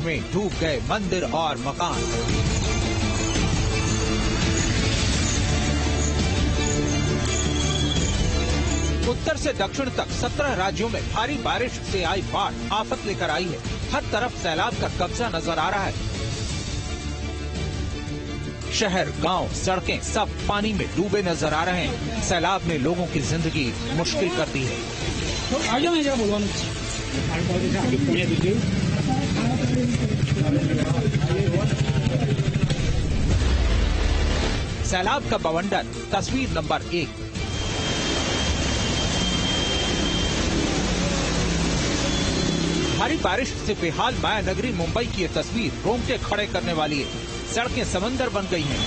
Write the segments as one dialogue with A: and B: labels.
A: में डूब गए मंदिर और मकान। उत्तर से दक्षिण तक 17 राज्यों में भारी बारिश से आई बाढ़ आफत लेकर आई है। हर तरफ सैलाब का कब्जा नजर आ रहा है। शहर, गांव, सड़कें सब पानी में डूबे नजर आ रहे हैं। सैलाब ने लोगों की जिंदगी मुश्किल कर दी है। सैलाब का बवंडर, तस्वीर नंबर 1। भारी बारिश से बेहाल माया नगरी मुंबई की ये तस्वीर रोंगटे खड़े करने वाली है। सड़कें समंदर बन गई हैं।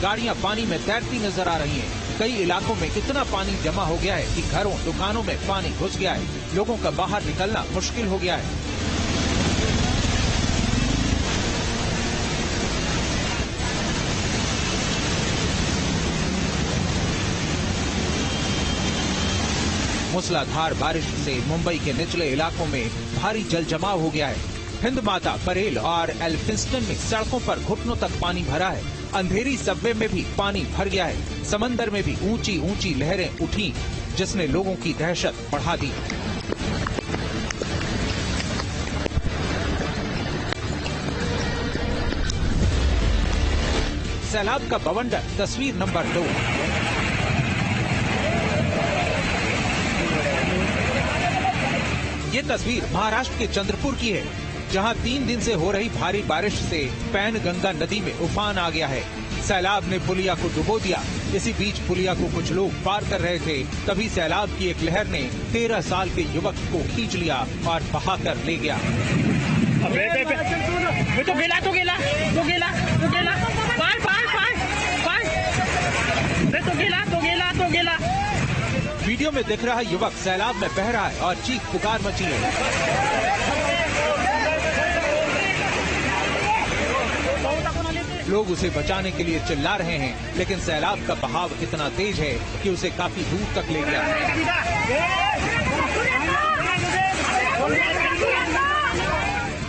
A: गाड़ियां पानी में तैरती नजर आ रही हैं। कई इलाकों में इतना पानी जमा हो गया है कि घरों, दुकानों में पानी घुस गया है। लोगों का बाहर निकलना मुश्किल हो गया है। मूसलाधार बारिश से मुंबई के निचले इलाकों में भारी जल जमाव हो गया है। हिंद माता, बरेल और एल्फिंस्टन में सड़कों पर घुटनों तक पानी भरा है। अंधेरी सबवे में भी पानी भर गया है। समंदर में भी ऊंची ऊंची लहरें उठी, जिसने लोगों की दहशत बढ़ा दी। सैलाब का बवंडर, तस्वीर नंबर 2। ये तस्वीर महाराष्ट्र के चंद्रपुर की है, जहां 3 दिन से हो रही भारी बारिश से पैनगंगा नदी में उफान आ गया है। सैलाब ने पुलिया को डुबो दिया। इसी बीच पुलिया को कुछ लोग पार कर रहे थे, तभी सैलाब की एक लहर ने 13 साल के युवक को खींच लिया और बहाकर ले गया। वीडियो में दिख रहा युवक सैलाब में बह रहा है और चीख पुकार मची है। लोग उसे बचाने के लिए चिल्ला रहे हैं, लेकिन सैलाब का बहाव इतना तेज है कि उसे काफी दूर तक ले गया।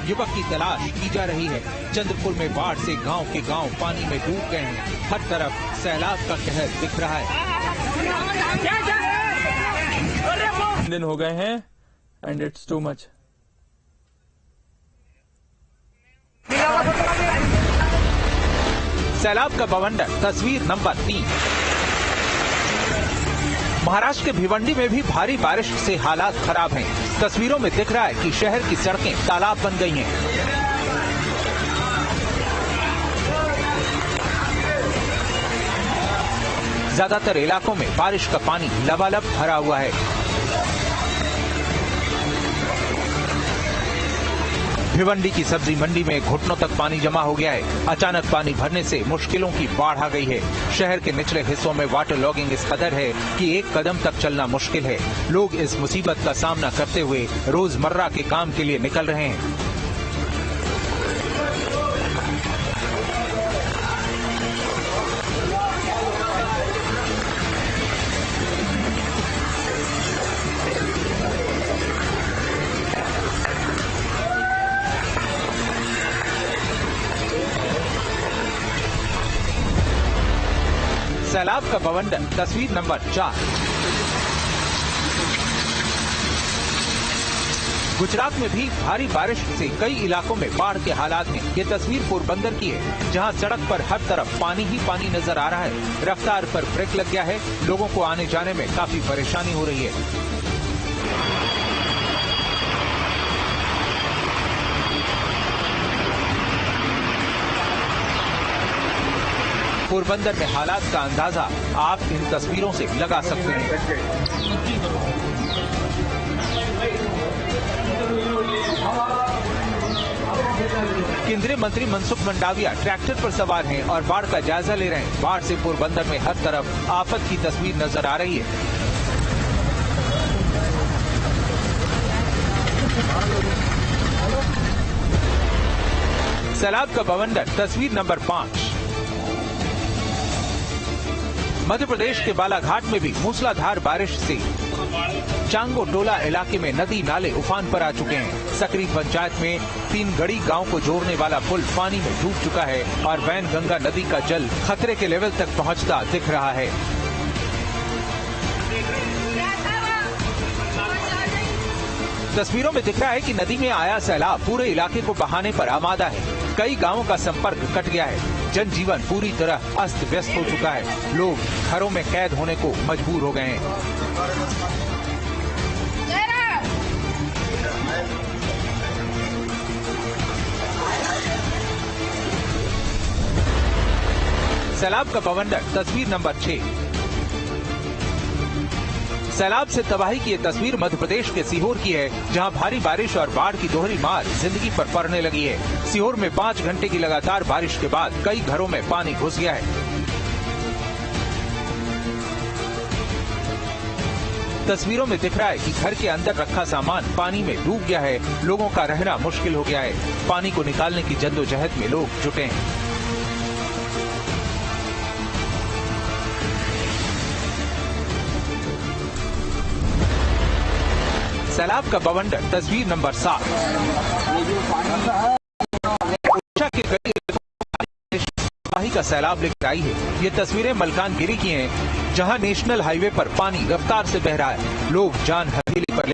A: युवक की तलाश की जा रही है। चंद्रपुर में बाढ़ से गांव के गांव पानी में डूब गए हैं। हर तरफ सैलाब का कहर दिख रहा है।
B: दिन हो गए हैं एंड इट्स टू मच।
A: सैलाब का बवंडर, तस्वीर नंबर 3। महाराष्ट्र के भिवंडी में भी भारी बारिश से हालात खराब हैं। तस्वीरों में दिख रहा है कि शहर की सड़कें तालाब बन गई हैं। ज्यादातर इलाकों में बारिश का पानी लबालब भरा हुआ है। भिवंडी की सब्जी मंडी में घुटनों तक पानी जमा हो गया है। अचानक पानी भरने से मुश्किलों की बाढ़ आ गई है। शहर के निचले हिस्सों में वाटर लॉगिंग इस कदर है कि एक कदम तक चलना मुश्किल है। लोग इस मुसीबत का सामना करते हुए रोजमर्रा के काम के लिए निकल रहे हैं। सैलाब का बवंडर, तस्वीर नंबर 4। गुजरात में भी भारी बारिश से कई इलाकों में बाढ़ के हालात हैं। ये तस्वीर पोरबंदर की है, जहां सड़क पर हर तरफ पानी ही पानी नजर आ रहा है। रफ्तार पर ब्रेक लग गया है। लोगों को आने जाने में काफी परेशानी हो रही है। पोरबंदर में हालात का अंदाजा आप इन तस्वीरों से लगा सकते हैं। केंद्रीय मंत्री मनसुख मंडाविया ट्रैक्टर पर सवार हैं और बाढ़ का जायजा ले रहे हैं। बाढ़ से पोरबंदर में हर तरफ आफत की तस्वीर नजर आ रही है। सैलाब का बवंडर, तस्वीर नंबर 5। मध्य प्रदेश के बालाघाट में भी मूसलाधार बारिश से चांगो टोला इलाके में नदी नाले उफान पर आ चुके हैं। सकरी पंचायत में 3 गड़ी गांव को जोड़ने वाला पुल पानी में डूब चुका है और वैन गंगा नदी का जल खतरे के लेवल तक पहुंचता दिख रहा है। तस्वीरों में दिख रहा है कि नदी में आया सैलाब पूरे इलाके को बहाने पर आमादा है। कई गांवों का संपर्क कट गया है। जनजीवन पूरी तरह अस्त व्यस्त हो चुका है। लोग घरों में कैद होने को मजबूर हो गए हैं। सैलाब का बवंडर तस्वीर नंबर 6। सैलाब से तबाही की ये तस्वीर मध्य प्रदेश के सीहोर की है, जहां भारी बारिश और बाढ़ की दोहरी मार जिंदगी पर पड़ने लगी है। सीहोर में 5 घंटे की लगातार बारिश के बाद कई घरों में पानी घुस गया है। तस्वीरों में दिख रहा है कि घर के अंदर रखा सामान पानी में डूब गया है। लोगों का रहना मुश्किल हो गया है। पानी को निकालने की जद्दोजहद में लोग जुटे हैं। सैलाब का बवंडर तस्वीर नंबर 7। ओडिशा के कई तबाही का सैलाब लेकर आई है। ये तस्वीरें मलकानगिरी की हैं, जहां नेशनल हाईवे पर पानी रफ्तार से बह रहा है। लोग जान हथेली पर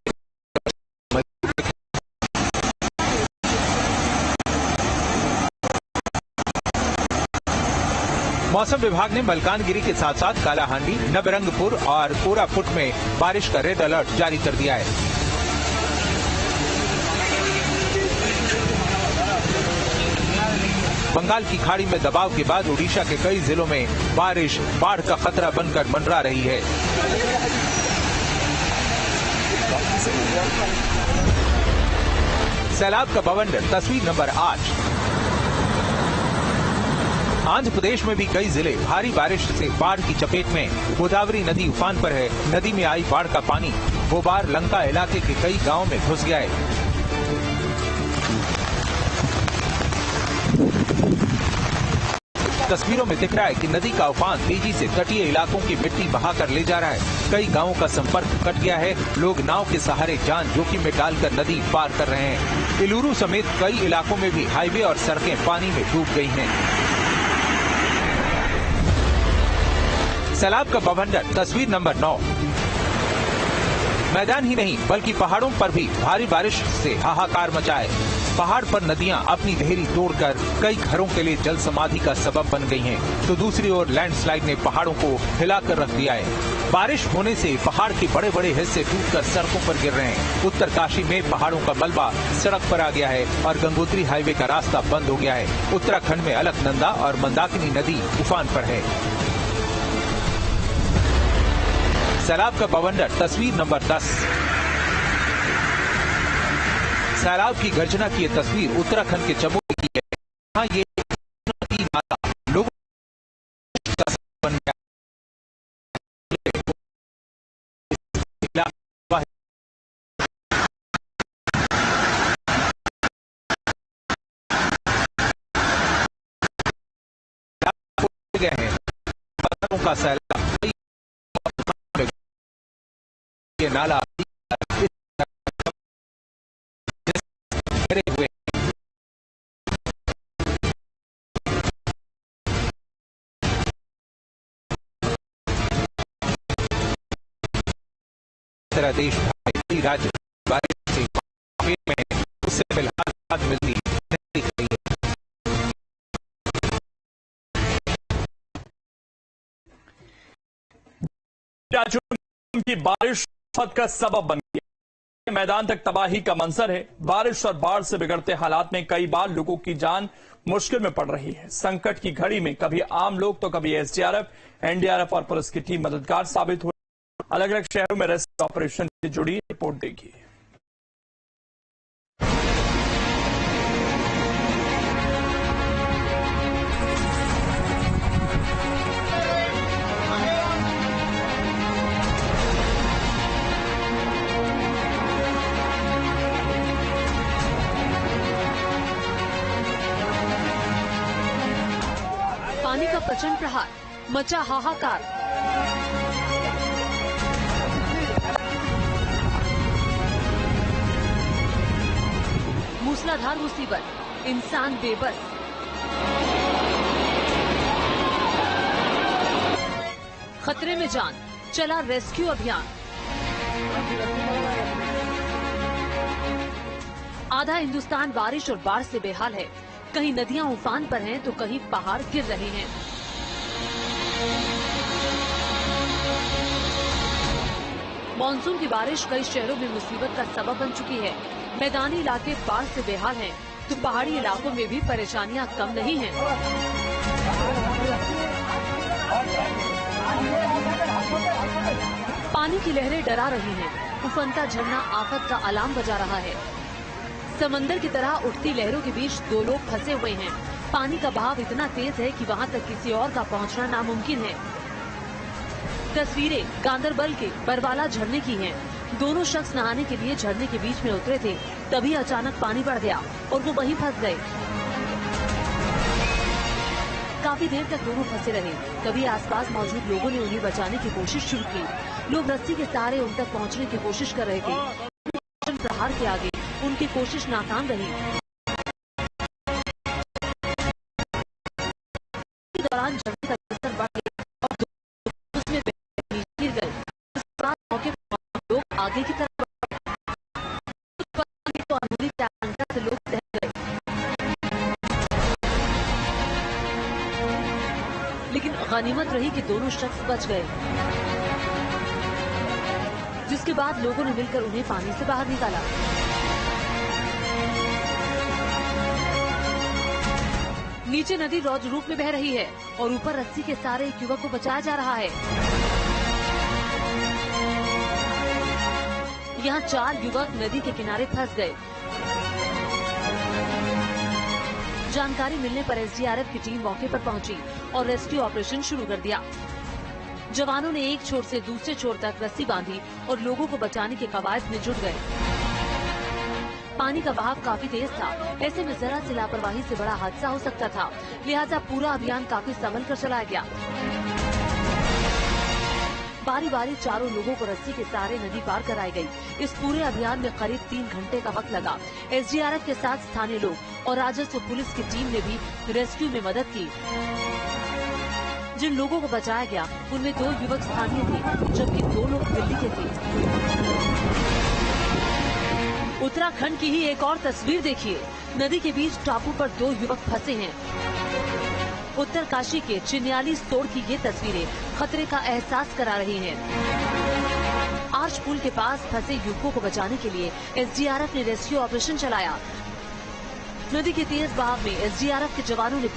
A: मौसम विभाग ने मलकानगिरी के साथ साथ कालाहांडी, नवरंगपुर और कोरापुट में बारिश का रेड अलर्ट जारी कर दिया है। बंगाल की खाड़ी में दबाव के बाद ओडिशा के कई जिलों में बारिश बाढ़ का खतरा बनकर मंडरा रही है। सैलाब का बवंडर तस्वीर नंबर 8। आंध्र प्रदेश में भी कई जिले भारी बारिश से बाढ़ की चपेट में। गोदावरी नदी उफान पर है। नदी में आई बाढ़ का पानी बोबार लंका इलाके के कई गांवों में घुस गया है। तस्वीरों में दिख रहा है कि नदी का उफान तेजी से तटीय इलाकों की मिट्टी बहाकर ले जा रहा है। कई गांवों का संपर्क कट गया है। लोग नाव के सहारे जान जोखिम में डालकर नदी पार कर रहे हैं। इलूरू समेत कई इलाकों में भी हाईवे और सड़कें पानी में डूब गई हैं। सैलाब का बवंडर तस्वीर नंबर 9। मैदान ही नहीं बल्कि पहाड़ों पर भी भारी बारिश से हाहाकार मचा है। पहाड़ पर नदियां अपनी देहरी तोड़कर कई घरों के लिए जल समाधि का सबब बन गई हैं, तो दूसरी ओर लैंडस्लाइड ने पहाड़ों को हिलाकर रख दिया है। बारिश होने से पहाड़ के बड़े बड़े हिस्से टूटकर सड़कों पर गिर रहे हैं। उत्तरकाशी में पहाड़ों का मलबा सड़क पर आ गया है और गंगोत्री हाईवे का रास्ता बंद हो गया है। उत्तराखंड में अलकनंदा और मंदाकिनी नदी उफान पर है। सैलाब का बवंडर तस्वीर नंबर 10। सैलाब की गर्जना की यह तस्वीर उत्तराखंड के चमोली की है। यहाँ ये नाला लोगों का बन गया। गए हैं पत्थरों का सैलाब। ये नाला हुए तरह देश भर राज्य बारिश से में उससे फिलहाल राहत मिलती नहीं रही है।
B: राज्यों की बारिश का सबब बन गया। मैदान तक तबाही का मंजर है। बारिश और बाढ़ से बिगड़ते हालात में कई बार लोगों की जान मुश्किल में पड़ रही है। संकट की घड़ी में कभी आम लोग तो कभी एसडीआरएफ, एनडीआरएफ और पुलिस की टीम मददगार साबित हुई। अलग अलग शहरों में रेस्क्यू ऑपरेशन से जुड़ी रिपोर्ट देखिए।
C: पानी का प्रचंड प्रहार, मचा हाहाकार। मूसलाधार मुसीबत, इंसान बेबस। खतरे में जान, चला रेस्क्यू अभियान। आधा हिंदुस्तान बारिश और बाढ़ से बेहाल है। कहीं नदियां उफान पर हैं तो कहीं पहाड़ गिर रहे हैं। मानसून की बारिश कई शहरों में मुसीबत का सबब बन चुकी है। मैदानी इलाके बाढ़ से बेहाल हैं, तो पहाड़ी इलाकों में भी परेशानियां कम नहीं हैं। पानी की लहरें डरा रही हैं। उफनता झरना आफत का अलार्म बजा रहा है। समंदर की तरह उठती लहरों के बीच दो लोग फंसे हुए हैं। पानी का बहाव इतना तेज है कि वहां तक किसी और का पहुंचना नामुमकिन है। तस्वीरें गांदरबल के बरवाला झरने की हैं। दोनों शख्स नहाने के लिए झरने के बीच में उतरे थे, तभी अचानक पानी बढ़ गया और वो वहीं फंस गए। काफी देर तक दोनों फंसे रहे। तभी आसपास मौजूद लोगों ने उन्हें बचाने की कोशिश शुरू की। लोग रस्सी के सहारे उन तक पहुंचने की कोशिश कर रहे थे। प्रहार के आगे उनकी कोशिश नाकाम रही। इस दौरान झरने का स्तर बढ़ गया और उसमें गिर गए। इस दौरान मौके पर लोग आगे की तरफ तो अनहोनी की आशंका से लोग दह गए, लेकिन गनीमत रही कि दोनों शख्स बच गए, जिसके बाद लोगों ने मिलकर उन्हें पानी से बाहर निकाला। नीचे नदी रौद्र रूप में बह रही है और ऊपर रस्सी के सहारे एक युवक को बचाया जा रहा है। यहाँ 4 युवक नदी के किनारे फंस गए। जानकारी मिलने पर एसडीआरएफ की टीम मौके पर पहुंची और रेस्क्यू ऑपरेशन शुरू कर दिया। जवानों ने एक छोर से दूसरे छोर तक रस्सी बांधी और लोगों को बचाने के कवायद में जुट गए। पानी का बहाव काफी तेज था, ऐसे में जरा सी लापरवाही से बड़ा हादसा हो सकता था, लिहाजा पूरा अभियान काफी संभल कर चलाया गया। बारी बारी चारों लोगों को रस्सी के सहारे नदी पार कराई गई। इस पूरे अभियान में करीब 3 घंटे का वक्त लगा। एसडीआरएफ के साथ स्थानीय लोग और राजस्व पुलिस की टीम ने भी रेस्क्यू में मदद की। जिन लोगों को बचाया गया उनमें 2 युवक स्थानीय थे, जबकि 2 लोग दिल्ली के थे। उत्तराखंड की ही एक और तस्वीर देखिए। नदी के बीच टापू पर 2 युवक फंसे हैं। उत्तरकाशी के चिन्याली तोड़ की ये तस्वीरें खतरे का एहसास करा रही हैं। आर्च पुल के पास फंसे युवकों को बचाने के लिए एसडीआरएफ ने रेस्क्यू ऑपरेशन चलाया। नदी के तेज बहाव में एसडीआरएफ के जवानों ने